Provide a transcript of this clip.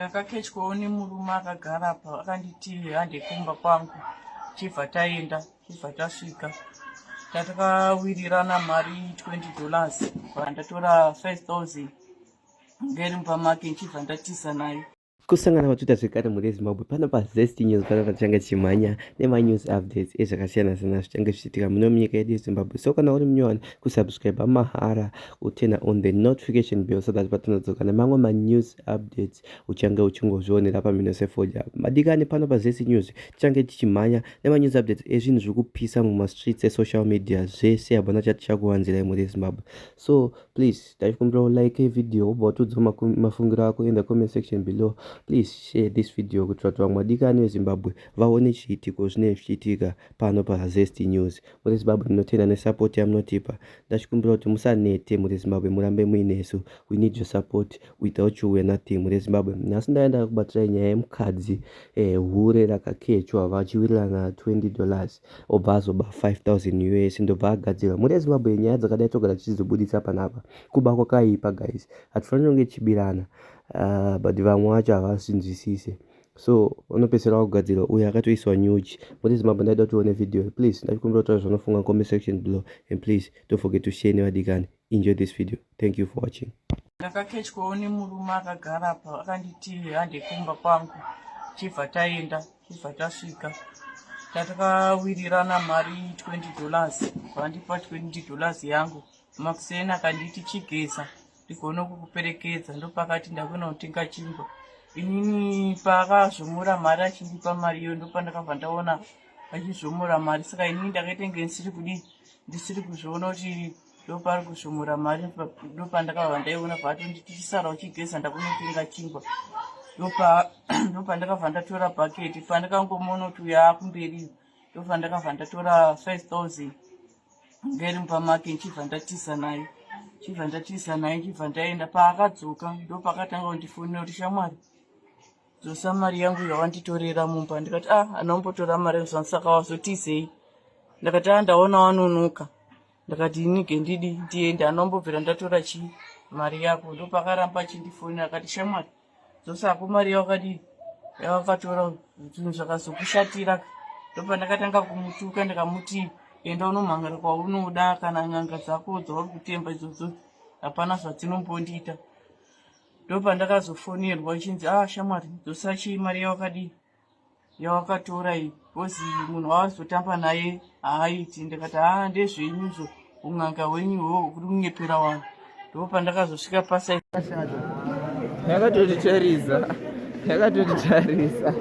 Ndakaketyawo nemurume akagara apa akanditi hande kumba kwangu, chibva taenda, chibva tasvika tatakawirirana mari $20 pandatora 5,000 ngeri mupamake nchibva ndatiza nayo. Kusangana vatuita zvekare muri Zimbabwe pano paZesty News panapa tichanga chimhanya nemanews updates ezvakasiyana-siyana zvichange zvichiitika muno munyika yedu yeZimbabwe. So kana uri munyowani kusubscribe mahara utena on the notification bell so that patinodzoka nemamwe manews updates uchange uchingozvionera pamhino sefoja. Madikani pano paZesty News tichange tichimhanya nemanews updates ezvinhu zviri kupisa mumastreets esocial media zvese abona chatichakuwanzirai muri Zimbabwe. So please taikumbira like video ubva watudza mafungiro ako in the comment section below. Please share this video kuti vatu vamwe vadikani veZimbabwe vaone chiitiko zvinenge zvichiitika pano paZesty News. Muri Zimbabwe munotenda nesupport yamunotipa. Ndachikumbira kuti musanete muri Zimbabwe, murambe muinesu. We need your support. Without you we are nothing muri Zimbabwe. Nhasi ndaenda kubatirai nyaya yemukadzi hure rakakechwa vachiwirirana $20 obva azoba $5,000 ndobva agadzirwa. Muri Zimbabwe nyaya dzakadai togara tichizobudisa panapa kuba kwakaipa guys. Hatifaniri kunge tichibirana. But vamwe vacho havasinzwisise, so unopedzisira wakugadzirwa uyo akatoiswa nyuchi. Muri Zimbabwe ndaida kuti uone video. Please ndachikumbira kuti zvanofunga comment section below, and please don't forget to share nevadikani. Enjoy this video. Thank you for watching. Ndakaketyawo nemurume akagara apa akanditi hande kumba kwangu, chibva taenda, chibva tasvika tatakawirirana mari $20 vandipa $20 yangu. Makuseni akanditi chigeza ndigone kukuperekedza, ndopakati ndakona kutenga chingwa. Inini pakazvomura mari achindipa mari iyo ndopandakabva ndaona achizvomura mari, saka inini ndakaitenge ndisiri kuzviona kuti ndopari kuzvomura mari. Ndopandakabva ndaiona patonditi chisara uchigeza ndakunotenga chingwa. Ndopandakabva ndatora bhaketi, pandakangomona kuti uyo akumberi ndopandakabva ndatora 5,000 ngeri mupamake nchibva ndatiza nayo. Chibva ndatiza naye chibva ndaenda. Paakadzoka ndopakatanga kundifonera kuti shamwari dzosa mari yangu yawanditorera mumba. Ndikati anombotora mari yangu saka wazotizei? Ndakati ndaona wanonoka. Ndakati inige ndidi ndiende, anombobvira ndatora mari yako. Ndopakaramba achindifonera akati shamwari dzosako mari yakadi yawakatora zvinhu zvakazokushatira. Ndopandakatanga kumutuka ndikamuti enda unomhangara kwaunoda, kana n'anga dzako dzauri kutemba idzodzo hapana zvadzinombondiita. Ndopandakazofonerwa ichinzi shamwari dzosa mari yawakadi yawakatora iyi, kozi munhu wawazotamba naye haaiti. Ndikati ndezvenyuzvo un'anga hwenyu hwo kuri kunyepera wanhu. Ndopandakazosvika pasai Yakatotitarisa. Yakatotitarisa.